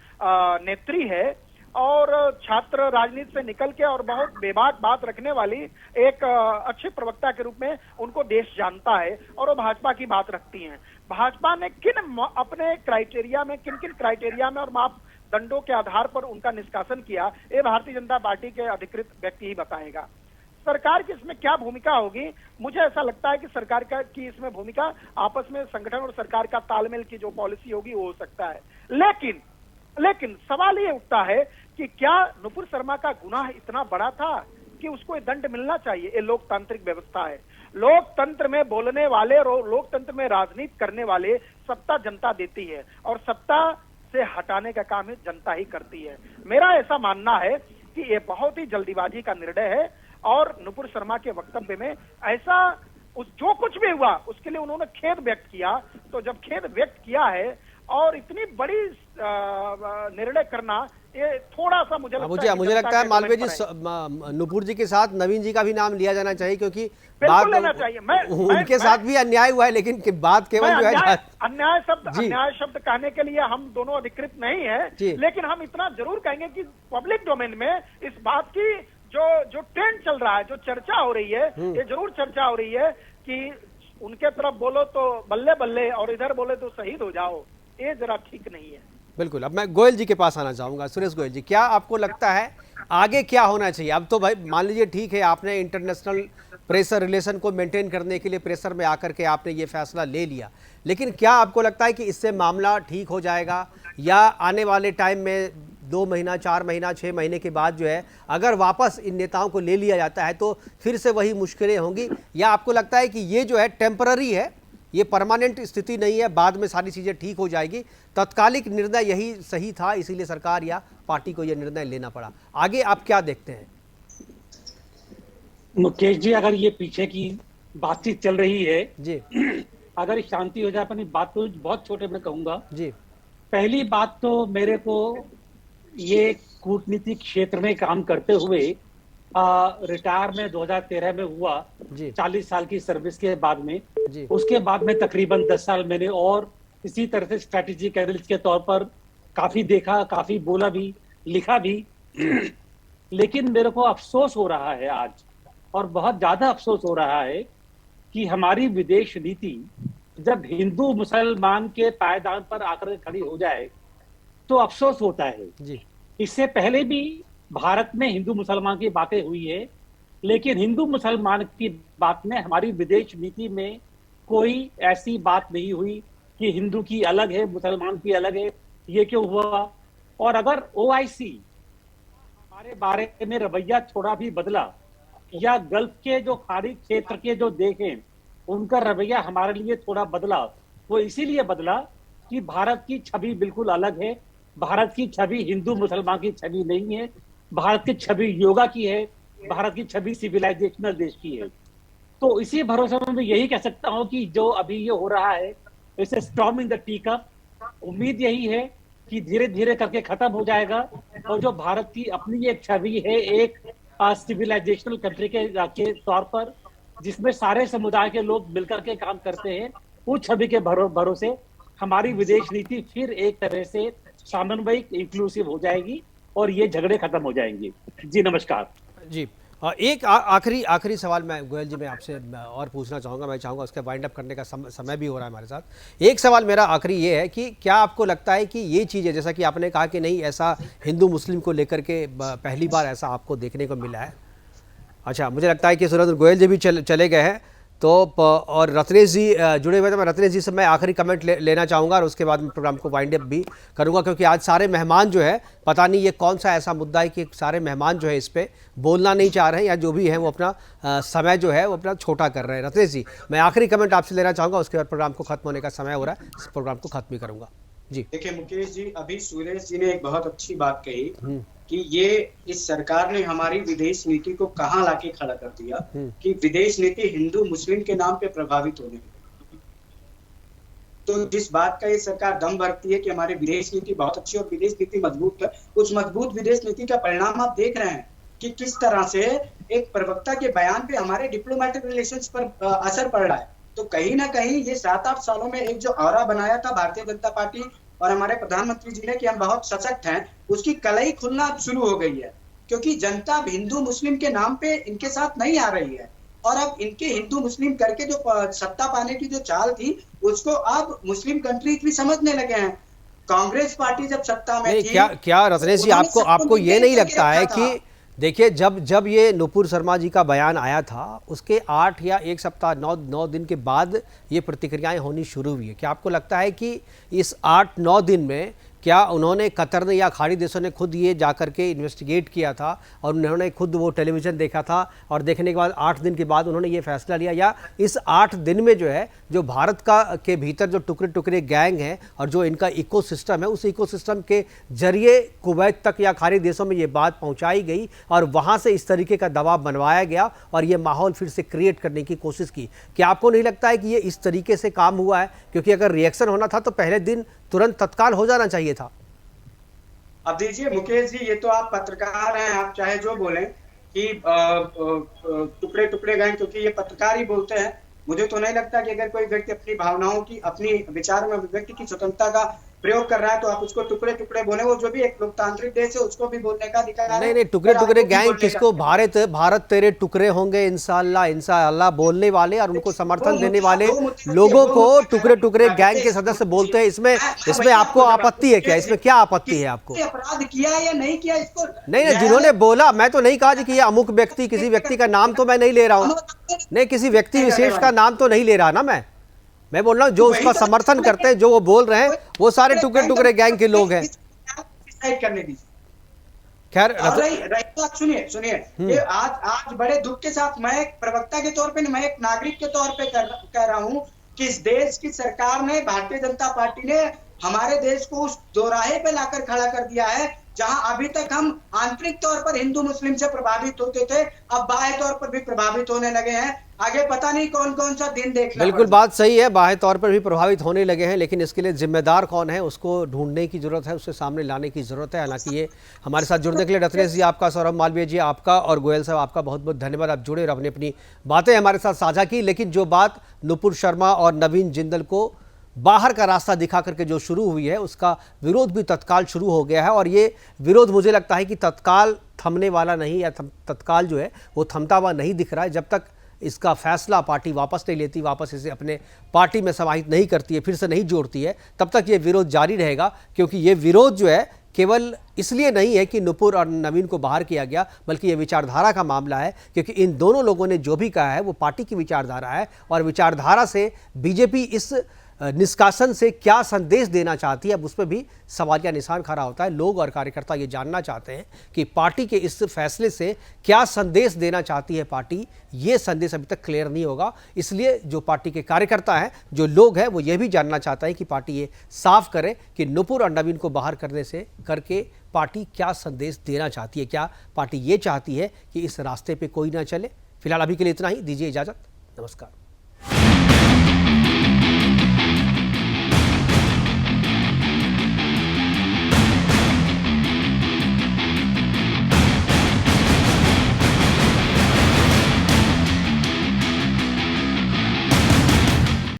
नेत्री है और छात्र राजनीति से निकल के और बहुत बेबाक बात रखने वाली एक अच्छे प्रवक्ता के रूप में उनको देश जानता है और वो भाजपा की बात रखती हैं। भाजपा ने अपने क्राइटेरिया में किन क्राइटेरिया में और मापदंडों के आधार पर उनका निष्कासन किया, ये भारतीय जनता पार्टी के अधिकृत व्यक्ति ही बताएगा। सरकार की इसमें क्या भूमिका होगी, मुझे ऐसा लगता है कि सरकार की इसमें भूमिका आपस में संगठन और सरकार का तालमेल की जो पॉलिसी होगी वो हो सकता है। लेकिन सवाल ये उठता है कि क्या नुपुर शर्मा का गुनाह इतना बड़ा था कि उसको दंड मिलना चाहिए? ये लोकतांत्रिक व्यवस्था है। लोकतंत्र में बोलने वाले और लोकतंत्र में राजनीति करने वाले सत्ता जनता देती है और सत्ता से हटाने का काम जनता ही करती है। मेरा ऐसा मानना है कि ये बहुत ही जल्दीबाजी का निर्णय है और नुपुर शर्मा के वक्तव्य में ऐसा जो कुछ भी हुआ उसके लिए उन्होंने खेद व्यक्त किया। तो जब खेद व्यक्त किया है और इतनी बड़ी निर्णय करना, ये थोड़ा सा मुझे लगता है मालवीय जी, नुपुर जी के साथ नवीन जी का भी नाम लिया जाना चाहिए, क्योंकि बात लेना चाहिए। उनके साथ भी अन्याय हुआ है, लेकिन बात केवल जो है अन्याय शब्द कहने के लिए हम दोनों अधिकृत नहीं है, लेकिन हम इतना जरूर कहेंगे कि पब्लिक डोमेन में इस बात की जो ट्रेंड चल रहा है, जो चर्चा हो रही है, ये जरूर चर्चा हो रही है कि उनके तरफ बोलो तो बल्ले बल्ले और इधर बोले तो शहीद हो जाओ, ये जरा ठीक नहीं है। बिल्कुल। अब मैं गोयल जी के पास आना चाहूंगा। सुरेश गोयल जी, क्या आपको लगता है आगे क्या होना चाहिए? अब तो भाई मान लीजिए ठीक है, आपने इंटरनेशनल प्रेशर रिलेशन को मेंटेन करने के लिए प्रेशर में आकर के आपने ये फैसला ले लिया, लेकिन क्या आपको लगता है कि इससे मामला ठीक हो जाएगा या आने वाले टाइम में 2 महीना 4 महीना 6 महीने के बाद जो है अगर वापस इन नेताओं को ले लिया जाता है तो फिर से वही मुश्किलें होंगी? या आपको लगता है कि ये जो है टेम्पररी है, ये परमानेंट स्थिति नहीं है, बाद में सारी चीजें ठीक हो जाएगी, तत्कालिक निर्णय यही सही था इसीलिए सरकार या पार्टी को यह निर्णय लेना पड़ा? आगे आप क्या देखते हैं? मुकेश जी, अगर ये पीछे की बातचीत चल रही है जी, अगर शांति हो जाए, अपनी बात को बहुत छोटे में कहूंगा जी। पहली बात तो मेरे को ये कूटनीतिक क्षेत्र में काम करते हुए रिटायर में 2013 में हुआ, 40 साल की सर्विस के बाद में, उसके बाद में तकरीबन 10 साल मैंने और इसी तरह से स्ट्रैटेजिक एनालिस्ट के तौर पर काफी देखा, काफी बोला भी, लिखा भी। लेकिन मेरे को अफसोस हो रहा है आज, और बहुत ज्यादा अफसोस हो रहा है कि हमारी विदेश नीति जब हिंदू मुसलमान के पायदान पर आकर खड़ी हो जाए तो अफसोस होता है जी। इससे पहले भी भारत में हिंदू मुसलमान की बातें हुई है, लेकिन हिंदू मुसलमान की बात में हमारी विदेश नीति में कोई ऐसी बात नहीं हुई कि हिंदू की अलग है, मुसलमान की अलग है। ये क्यों हुआ? और अगर ओआईसी हमारे बारे में रवैया थोड़ा भी बदला, या गल्फ के जो खाड़ी क्षेत्र के जो देश हैं उनका रवैया हमारे लिए थोड़ा बदला, वो इसीलिए बदला कि भारत की छवि बिल्कुल अलग है। भारत की छवि हिंदू मुसलमान की छवि नहीं है, भारत की छवि योगा की है, भारत की छवि सिविलाइजेशनल देश की है। तो इसी भरोसे में मैं यही कह सकता हूं कि जो अभी ये हो रहा है, इसे storm in the tea cup. उम्मीद यही है कि धीरे धीरे करके खत्म हो जाएगा और जो भारत की अपनी एक छवि है एक सिविलाइजेशनल कंट्री के तौर पर, जिसमें सारे समुदाय के लोग मिलकर के काम करते हैं, उस छवि के भरोसे हमारी विदेश नीति फिर एक तरह से सामन्वयिक इंक्लूसिव हो जाएगी और ये झगड़े खत्म हो जाएंगे। जी नमस्कार। जी एक आखिरी सवाल मैं गोयल जी मैं आपसे और पूछना चाहूँगा, मैं चाहूँगा उसके वाइंड अप करने का समय भी हो रहा है हमारे साथ। एक सवाल मेरा आखिरी ये है कि क्या आपको लगता है कि ये चीज़ें, जैसा कि आपने कहा कि नहीं ऐसा हिंदू मुस्लिम को लेकर के पहली बार ऐसा आपको देखने को मिला है, अच्छा मुझे लगता है कि सुरेंद्र गोयल जी भी चले गए हैं तो और रत्नेश जी जुड़े हुए थे। मैं रत्नेश जी से मैं आखिरी कमेंट लेना चाहूँगा और उसके बाद मैं प्रोग्राम को वाइंड अप भी करूँगा, क्योंकि आज सारे मेहमान जो है पता नहीं ये कौन सा ऐसा मुद्दा है कि सारे मेहमान जो है इस पर बोलना नहीं चाह रहे हैं या जो भी है वो अपना समय जो है वो अपना छोटा कर रहे हैं। रत्नेश जी मैं आखिरी कमेंट आपसे लेना चाहूँगा, उसके बाद प्रोग्राम को खत्म होने का समय हो रहा है, इस प्रोग्राम को खत्म ही करूँगा। जी देखिए मुकेश जी, अभी सुरेश जी ने एक बहुत अच्छी बात कही कि ये इस सरकार ने हमारी विदेश नीति को कहां लाके खड़ा कर दिया कि विदेश नीति हिंदू मुस्लिम के नाम पे प्रभावित होने लगी। तो जिस बात का ये सरकार दम भरती है कि हमारी विदेश नीति बहुत अच्छी और विदेश नीति मजबूत है, उस मजबूत विदेश नीति का परिणाम आप देख रहे हैं कि किस तरह से एक प्रवक्ता के बयान पे हमारे डिप्लोमेटिक रिलेशंस पर असर पड़ रहा है। तो कहीं ना कहीं ये 7-8 सालों में एक जो ऑरा बनाया था भारतीय जनता पार्टी और हमारे प्रधानमंत्री जी ने कि हम बहुत सशक्त हैं, उसकी कलई खुलना शुरू हो गई है, क्योंकि जनता हिंदू मुस्लिम के नाम पे इनके साथ नहीं आ रही है। और अब इनके हिंदू मुस्लिम करके जो सत्ता पाने की जो चाल थी उसको अब मुस्लिम कंट्रीज भी समझने लगे हैं। कांग्रेस पार्टी जब सत्ता में थी, क्या रत्नेश जी आपको ये नहीं लगता है कि देखिए जब ये नुपुर शर्मा जी का बयान आया था उसके 8 या 1 सप्ताह 9 दिन के बाद ये प्रतिक्रियाएं होनी शुरू हुई है, क्या आपको लगता है कि इस 8-9 दिन में क्या उन्होंने कतर ने या खाड़ी देशों ने खुद ये जाकर के इन्वेस्टिगेट किया था और उन्होंने खुद वो टेलीविज़न देखा था और देखने के बाद 8 दिन के बाद उन्होंने ये फैसला लिया, या इस 8 दिन में जो है जो भारत का के भीतर जो टुकड़े टुकड़े गैंग हैं और जो इनका इकोसिस्टम है उस इकोसिस्टम के जरिए कुवैत तक या खाड़ी देशों में ये बात पहुँचाई गई और वहाँ से इस तरीके का दबाव बनवाया गया और ये माहौल फिर से क्रिएट करने की कोशिश की? क्या आपको नहीं लगता है कि ये इस तरीके से काम हुआ है? क्योंकि अगर रिएक्शन होना था तो पहले दिन तुरंत तत्काल हो जाना चाहिए था। अब दीजिए मुकेश जी, ये तो आप पत्रकार हैं, आप चाहे जो बोलें कि टुकड़े टुकड़े गए, क्योंकि ये पत्रकार ही बोलते हैं। मुझे तो नहीं लगता कि अगर कोई व्यक्ति अपनी भावनाओं की, अपनी विचार में अभिव्यक्ति की स्वतंत्रता का प्रयोग कर रहा है तो आप उसको टुकड़े टुकड़े बोले। वो जो भी एक लोकतांत्रिक देश है उसको भी बोलने का अधिकार है। नहीं टुकड़े टुकड़े गैंग किसको? भारत तेरे टुकड़े होंगे इंशाअल्लाह बोलने वाले और उनको समर्थन देने वाले लोगों को टुकड़े टुकड़े गैंग के सदस्य बोलते हैं। इसमें आपको आपत्ति है क्या? इसमें क्या आपत्ति है आपको? अपराध किया या नहीं किया इसको नहीं जिन्होंने बोला, मैं तो नहीं कहा कि ये अमुक व्यक्ति, किसी व्यक्ति का नाम तो मैं नहीं ले रहा हूँ, नहीं किसी व्यक्ति विशेष का नाम तो नहीं ले रहा ना, मैं बोल रहा हूँ जो उसका समर्थन करते हैं, जो वो बोल रहे हैं वो सारे टुकड़े टुकड़े गैंग के लोग हैं। खैर सुनिए ये आज बड़े दुख के साथ मैं एक प्रवक्ता के तौर पे, मैं एक नागरिक के तौर पे कह रहा हूँ कि इस देश की सरकार ने, भारतीय जनता पार्टी ने हमारे देश को उस दोराहे पे लाकर खड़ा कर दिया है जहां अभी तक हम आंतरिक तौर पर हिंदू मुस्लिम से प्रभावित होते थे, अब बाह्य तौर पर भी प्रभावित होने लगे हैं। आगे पता नहीं कौन कौन सा दिन देखना। बिल्कुल बात सही है, बाह्य तौर पर भी प्रभावित होने लगे हैं, लेकिन इसके लिए जिम्मेदार कौन है उसको ढूंढने की जरूरत है, उससे सामने लाने की जरूरत है। हालांकि ये हमारे साथ जुड़ने के लिए रत्नेश जी आपका, सौरभ मालवीय जी आपका और गोयल साहब आपका बहुत बहुत धन्यवाद। आप जुड़े और अपनी अपनी बातें हमारे साथ साझा की। लेकिन जो बात नुपुर शर्मा और नवीन जिंदल को बाहर का रास्ता दिखा करके जो शुरू हुई है उसका विरोध भी तत्काल शुरू हो गया है और ये विरोध मुझे लगता है कि तत्काल थमने वाला नहीं, या तत्काल जो है वो थमता हुआ नहीं दिख रहा है। जब तक इसका फैसला पार्टी वापस नहीं लेती, वापस इसे अपने पार्टी में समाहित नहीं करती है, फिर से नहीं जोड़ती है, तब तक ये विरोध जारी रहेगा। क्योंकि ये विरोध जो है केवल इसलिए नहीं है कि नुपुर और नवीन को बाहर किया गया, बल्कि ये विचारधारा का मामला है। क्योंकि इन दोनों लोगों ने जो भी कहा है वो पार्टी की विचारधारा है और विचारधारा से बीजेपी इस निष्कासन से क्या संदेश देना चाहती है, अब उस पर भी सवालिया निशान खड़ा होता है। लोग और कार्यकर्ता ये जानना चाहते हैं कि पार्टी के इस फैसले से क्या संदेश देना चाहती है पार्टी। ये संदेश अभी तक क्लियर नहीं होगा, इसलिए जो पार्टी के कार्यकर्ता हैं, जो लोग हैं, वो ये भी जानना चाहता है कि पार्टी ये साफ करे कि नुपुर और नवीन को बाहर करके पार्टी क्या संदेश देना चाहती है। क्या पार्टी ये चाहती है कि इस रास्ते पर कोई ना चले? फिलहाल अभी के लिए इतना ही, दीजिए इजाज़त, नमस्कार।